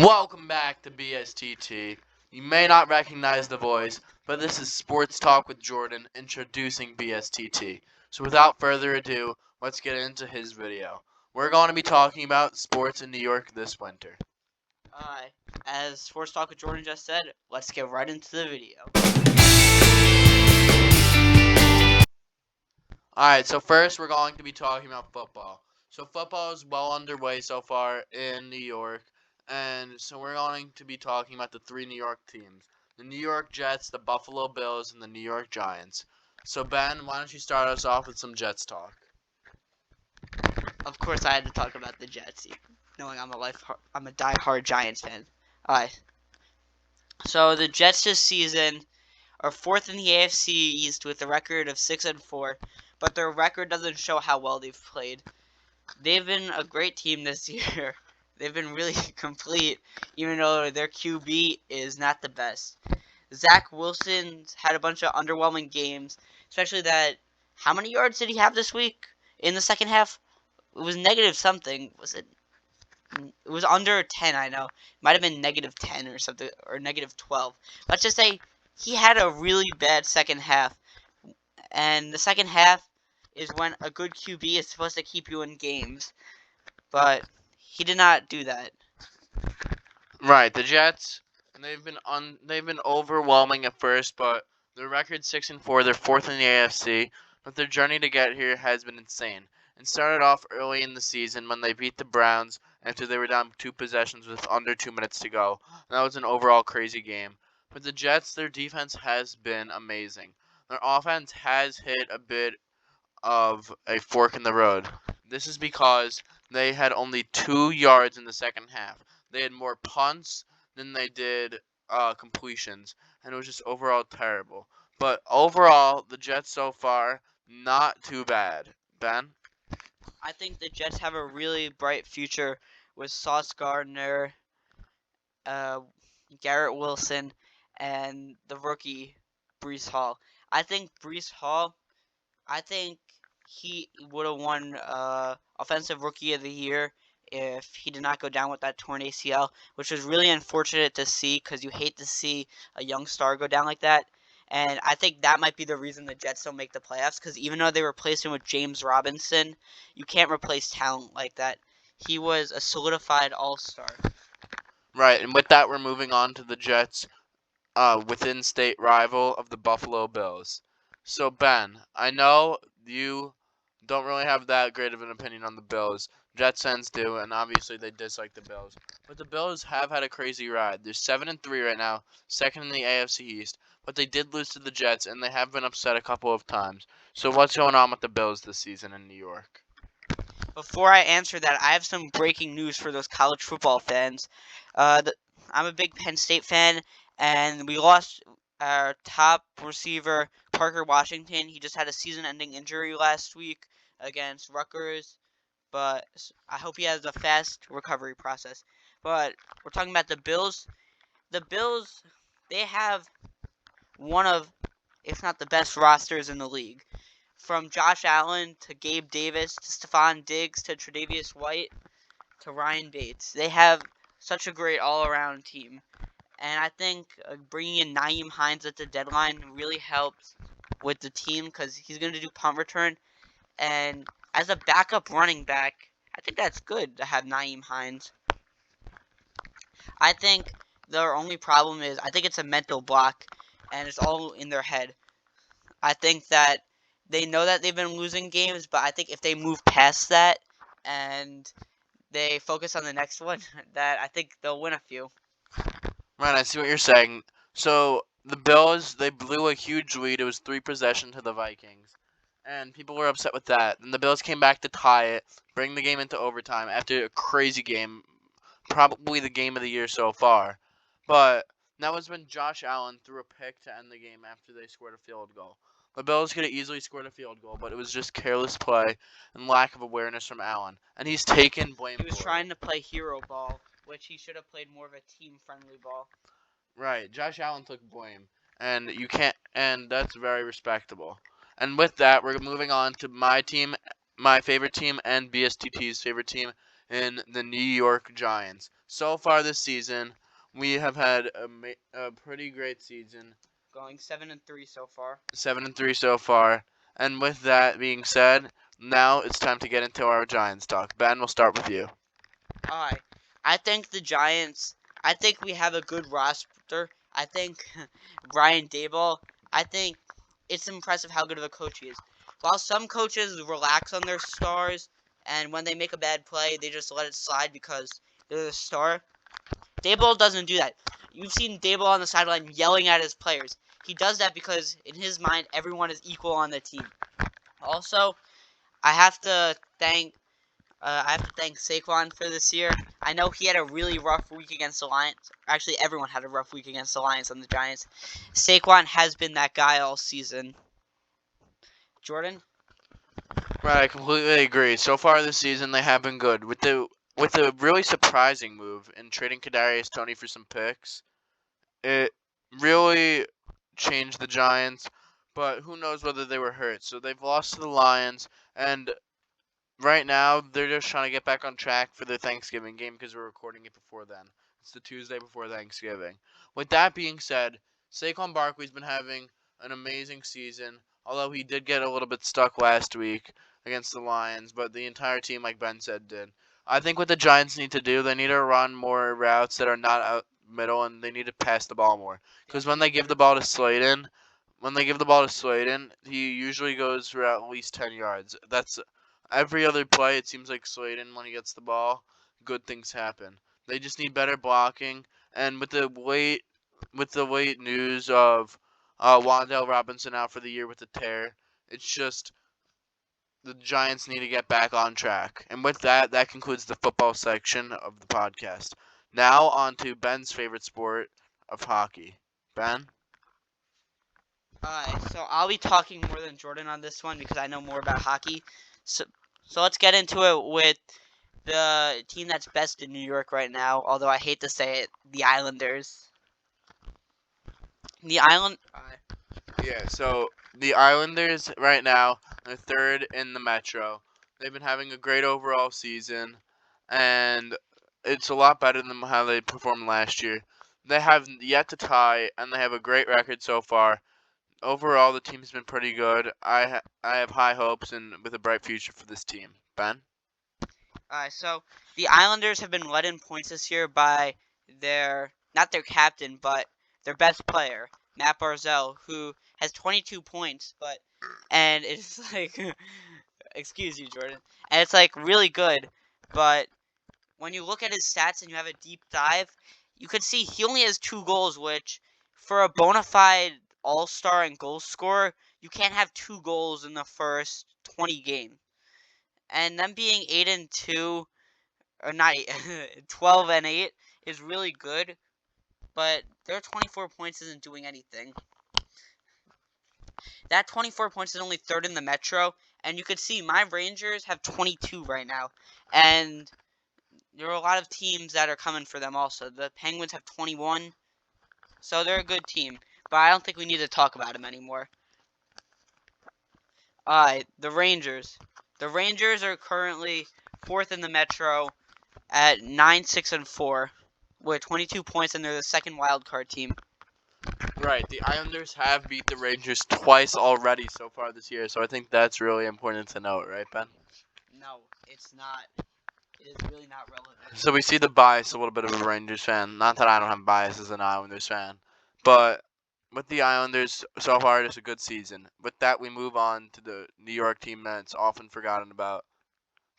Welcome back to BSTT. You may not recognize the voice, but this is Sports Talk with Jordan introducing BSTT. So without further ado, let's get into his video. We're going to be talking about sports in New York this winter. As Sports Talk with Jordan just said, let's get right into the video. Alright, so first we're going to be talking about football. So football is well underway so far in New York, and so we're going to be talking about the three New York teams. The New York Jets, the Buffalo Bills, and the New York Giants. So Ben, why don't you start us off with some Jets talk? Of course, I had to talk about the Jets, knowing I'm a die-hard Giants fan. Alright, so the Jets this season are fourth in the AFC East with a record of 6-4, but their record doesn't show how well they've played. They've been a great team this year. They've been really complete, even though their QB is not the best. Zach Wilson's had a bunch of underwhelming games, especially that. How many yards did he have this week in the second half? It was negative something. Was it? It was under 10, I know. It might have been negative 10 or something, or negative 12. Let's just say he had a really bad second half. And the second half is when a good QB is supposed to keep you in games. But he did not do that. Right, the Jets, they've been overwhelming at first, but their record's 6-4. They're fourth in the AFC, but their journey to get here has been insane. It started off early in the season when they beat the Browns after they were down 2 possessions with under 2 minutes to go. That was an overall crazy game. But the Jets, their defense has been amazing. Their offense has hit a bit of a fork in the road. This is because they had only 2 yards in the second half. They had more punts than they did completions, and it was just overall terrible. But overall, the Jets so far, not too bad. Ben? I think the Jets have a really bright future with Sauce Gardner, Garrett Wilson, and the rookie Brees Hall. I think he would have won Offensive Rookie of the Year if he did not go down with that torn ACL, which was really unfortunate to see because you hate to see a young star go down like that. And I think that might be the reason the Jets don't make the playoffs, because even though they replaced him with James Robinson, you can't replace talent like that. He was a solidified all-star. Right, and with that, we're moving on to the Jets' within-state rival of the Buffalo Bills. So, Ben, I know you don't really have that great of an opinion on the Bills. Jets fans do, and obviously they dislike the Bills. But the Bills have had a crazy ride. They're 7-3 right now, second in the AFC East. But they did lose to the Jets, and they have been upset a couple of times. So what's going on with the Bills this season in New York? Before I answer that, I have some breaking news for those college football fans. I'm a big Penn State fan, and we lost our top receiver, Parker Washington. He just had a season-ending injury last week against Rutgers, but I hope he has a fast recovery process. But we're talking about the Bills. The Bills, they have one of, if not the best rosters in the league. From Josh Allen to Gabe Davis to Stephon Diggs to Tre'Davious White to Ryan Bates. They have such a great all-around team. And I think bringing in Nyheim Hines at the deadline really helps with the team because he's going to do punt return. And as a backup running back, I think that's good to have Nyheim Hines. I think their only problem is I think it's a mental block, and it's all in their head. I think that they know that they've been losing games, but I think if they move past that and they focus on the next one, that I think they'll win a few. Right, I see what you're saying. So the Bills, they blew a huge lead. It was 3 possessions to the Vikings, and people were upset with that. And the Bills came back to tie it, bring the game into overtime after a crazy game, probably the game of the year so far. But that was when Josh Allen threw a pick to end the game after they scored a field goal. The Bills could have easily scored a field goal, but it was just careless play and lack of awareness from Allen. And he's taken blame He was for it. trying to play hero ball, which he should have played more of a team-friendly ball. Right, Josh Allen took blame, and you can't, and that's very respectable. And with that, we're moving on to my team, my favorite team, and BSTT's favorite team in the New York Giants. So far this season, we have had a pretty great season. Going 7-3 so far. 7-3 so far. And with that being said, now it's time to get into our Giants talk. Ben, we'll start with you. Alright. I think the Giants, I think we have a good roster. I think Brian Daboll, I think it's impressive how good of a coach he is. While some coaches relax on their stars, and when they make a bad play, they just let it slide because they're the star, Daboll doesn't do that. You've seen Daboll on the sideline yelling at his players. He does that because, in his mind, everyone is equal on the team. Also, I have to thank Saquon for this year. I know he had a really rough week against the Lions. Actually, everyone had a rough week against the Lions and the Giants. Saquon has been that guy all season. Jordan? Right, I completely agree. So far this season, they have been good. With the really surprising move in trading Kadarius Toney for some picks, it really changed the Giants. But who knows whether they were hurt? So they've lost to the Lions, and right now they're just trying to get back on track for their Thanksgiving game because we're recording it before then. It's the Tuesday before Thanksgiving. With that being said, Saquon Barkley's been having an amazing season, although he did get a little bit stuck last week against the Lions, but the entire team, like Ben said, did. I think what the Giants need to do, they need to run more routes that are not out middle, and they need to pass the ball more. Because when they give the ball to Slayton, he usually goes for at least 10 yards. That's every other play. It seems like Slayton, when he gets the ball, good things happen. They just need better blocking, and with the late news of Wan'Dale Robinson out for the year with a tear, it's just the Giants need to get back on track. And with that, that concludes the football section of the podcast. Now on to Ben's favorite sport of hockey. Ben? Alright, so I'll be talking more than Jordan on this one because I know more about hockey. So let's get into it with the team that's best in New York right now, although I hate to say it, the Islanders. Yeah, so the Islanders right now are third in the Metro. They've been having a great overall season, and it's a lot better than how they performed last year. They have yet to tie, and they have a great record so far. Overall, the team's been pretty good. I have high hopes and with a bright future for this team. Ben? So the Islanders have been led in points this year by not their captain, but their best player, Matt Barzal, who has 22 points, and it's like, excuse you, Jordan, and it's like really good, but when you look at his stats and you have a deep dive, you could see he only has 2 goals, which for a bona fide all-star and goal scorer, you can't have 2 goals in the first 20 games. And them being 8-2, or not 12-8 is really good, but their 24 points isn't doing anything. That 24 points is only third in the Metro, and you could see my Rangers have 22 right now, and there are a lot of teams that are coming for them also. The Penguins have 21, so they're a good team, but I don't think we need to talk about them anymore. The Rangers. The Rangers are currently 4th in the Metro at 9-6-4 with 22 points, and they're the second wild card team. Right, the Islanders have beat the Rangers twice already so far this year, so I think that's really important to note, right, Ben? No, it's not. It is really not relevant. So we see the bias a little bit of a Rangers fan. Not that I don't have bias as an Islanders fan, but with the Islanders so far, it's a good season. With that, we move on to the New York team that's often forgotten about,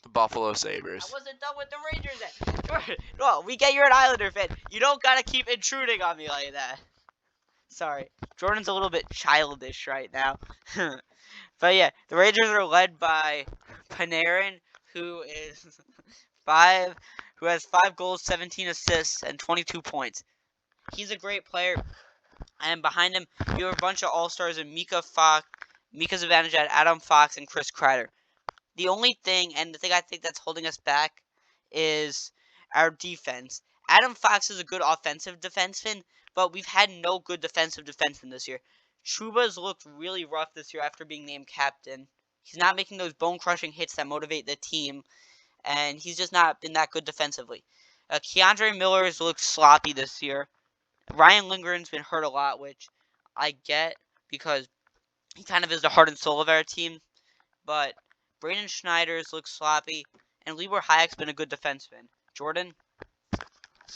the Buffalo Sabres. I wasn't done with the Rangers yet. Jordan, well, we get you're an Islander fan. You don't gotta keep intruding on me like that. Sorry. Jordan's a little bit childish right now. But yeah, the Rangers are led by Panarin, who has 5 goals, 17 assists, and 22 points. He's a great player. And behind him, you have a bunch of all-stars in Mika Zibanejad, Adam Fox, and Chris Kreider. The only thing, and the thing I think that's holding us back, is our defense. Adam Fox is a good offensive defenseman, but we've had no good defensive defenseman this year. Trouba's looked really rough this year after being named captain. He's not making those bone-crushing hits that motivate the team. and he's just not been that good defensively. Keandre Miller has looked sloppy this year. Ryan Lindgren's been hurt a lot, which I get because he kind of is the heart and soul of our team. But Braden Schneider's looked sloppy, and Libor Hayek's been a good defenseman. Jordan?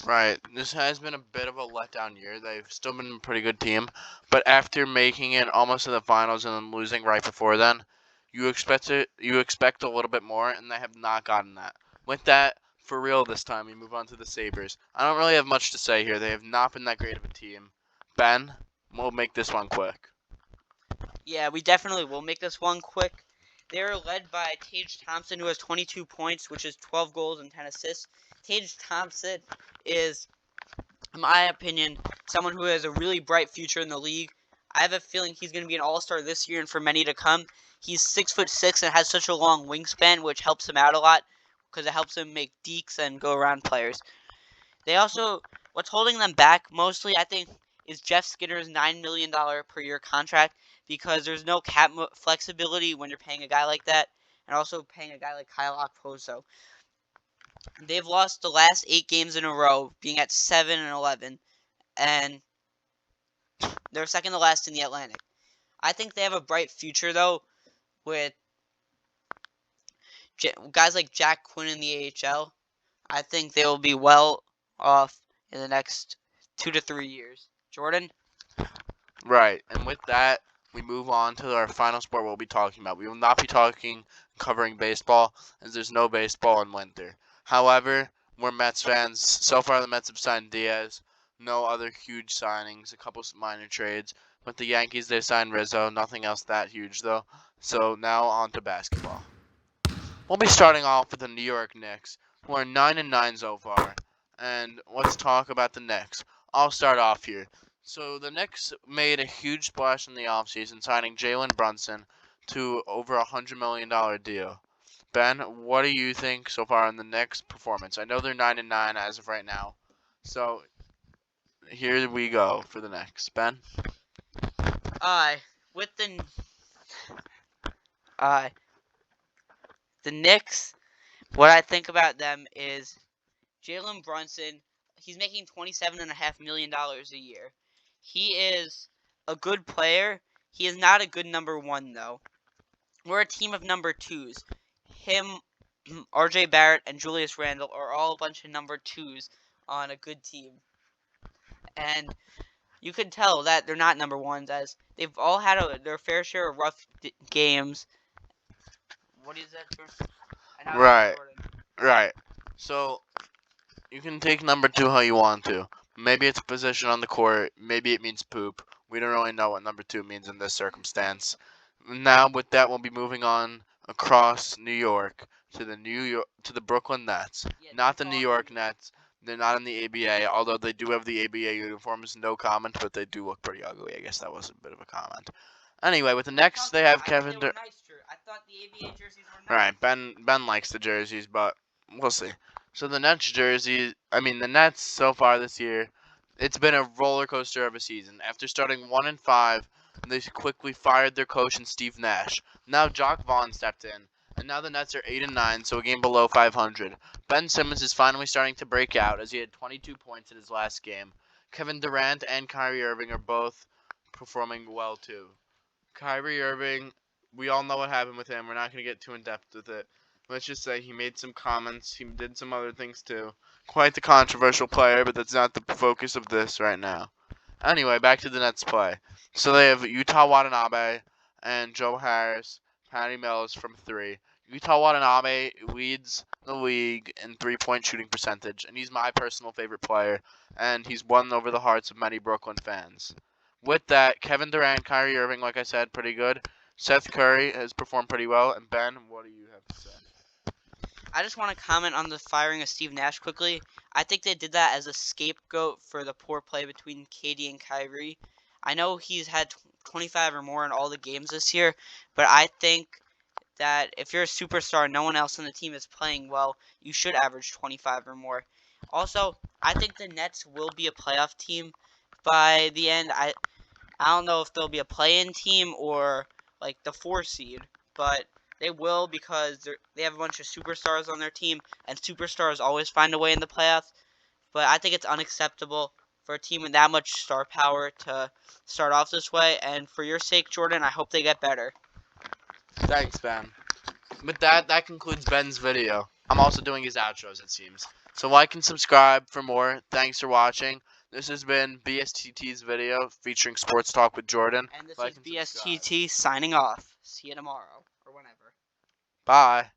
Right. This has been a bit of a letdown year. They've still been a pretty good team, but after making it almost to the finals and then losing right before then, you expect a little bit more, and they have not gotten that. With that, for real this time, we move on to the Sabres. I don't really have much to say here. They have not been that great of a team. Ben, we'll make this one quick. Yeah, we definitely will make this one quick. They're led by Tage Thompson, who has 22 points, which is 12 goals and 10 assists. Tage Thompson is, in my opinion, someone who has a really bright future in the league. I have a feeling he's going to be an all-star this year and for many to come. He's 6'6" and has such a long wingspan, which helps him out a lot because it helps him make dekes and go around players. They also, what's holding them back mostly, I think, is Jeff Skinner's $9 million per year contract, because there's no cap flexibility when you're paying a guy like that, and also paying a guy like Kyle Okposo. They've lost the last 8 games in a row, being at 7-11, and they're second to last in the Atlantic. I think they have a bright future, though, with guys like Jack Quinn in the AHL. I think they will be well off in the next 2 to 3 years. Jordan? Right, and with that, we move on to our final sport we'll be talking about. We will not be covering baseball, as there's no baseball in winter. However, we're Mets fans. So far, the Mets have signed Diaz. No other huge signings, a couple minor trades. With the Yankees, they signed Rizzo. Nothing else that huge, though. So now on to basketball. We'll be starting off with the New York Knicks, who are 9-9 so far. And let's talk about the Knicks. I'll start off here. So the Knicks made a huge splash in the offseason, signing Jalen Brunson to over a $100 million deal. Ben, what do you think so far on the Knicks' performance? I know they're 9-9 as of right now. So here we go for the Knicks. Ben? With the Knicks, what I think about them is Jalen Brunson. He's making $27.5 million a year. He is a good player. He is not a good number one, though. We're a team of number twos. Him, R.J. Barrett, and Julius Randle are all a bunch of number twos on a good team. And you can tell that they're not number ones, as they've all had their fair share of rough games. What is that? Right. So you can take number 2 how you want to. Maybe it's a position on the court. Maybe it means poop. We don't really know what number 2 means in this circumstance. Now, with that, we'll be moving on across New York to the Brooklyn Nets. Yeah, Not the New York Nets. They're not in the ABA, although they do have the ABA uniforms. No comment, but they do look pretty ugly. I guess that was a bit of a comment. Anyway, with the Knicks, they have Kevin Durant. I thought the ABA jerseys were nice. Right, Ben likes the jerseys, but we'll see. So the Nets so far this year, it's been a roller coaster of a season. After starting 1-5, they quickly fired their coach and Steve Nash. Now Jacques Vaughn stepped in, and now the Nets are 8-9, so a game below 500. Ben Simmons is finally starting to break out, as he had 22 points in his last game. Kevin Durant and Kyrie Irving are both performing well too. Kyrie Irving, we all know what happened with him. We're not going to get too in depth with it. Let's just say he made some comments. He did some other things too. Quite the controversial player, but that's not the focus of this right now. Anyway, back to the Nets play. So they have Yuta Watanabe and Joe Harris, Patty Mills from 3. Yuta Watanabe leads the league in 3-point shooting percentage, and he's my personal favorite player, and he's won over the hearts of many Brooklyn fans. With that, Kevin Durant, Kyrie Irving, like I said, pretty good. Seth Curry has performed pretty well. And Ben, what do you have to say? I just want to comment on the firing of Steve Nash quickly. I think they did that as a scapegoat for the poor play between KD and Kyrie. I know he's had 25 or more in all the games this year, but I think that if you're a superstar and no one else on the team is playing well, you should average 25 or more. Also, I think the Nets will be a playoff team by the end. I don't know if they'll be a play-in team or like the 4 seed, but They will because they have a bunch of superstars on their team, and superstars always find a way in the playoffs. But I think it's unacceptable for a team with that much star power to start off this way. And for your sake, Jordan, I hope they get better. Thanks, Ben. With that concludes Ben's video. I'm also doing his outros, it seems. So like and subscribe for more. Thanks for watching. This has been BSTT's video featuring Sports Talk with Jordan. And this Like is and subscribe. BSTT signing off. See you tomorrow or whenever. Bye.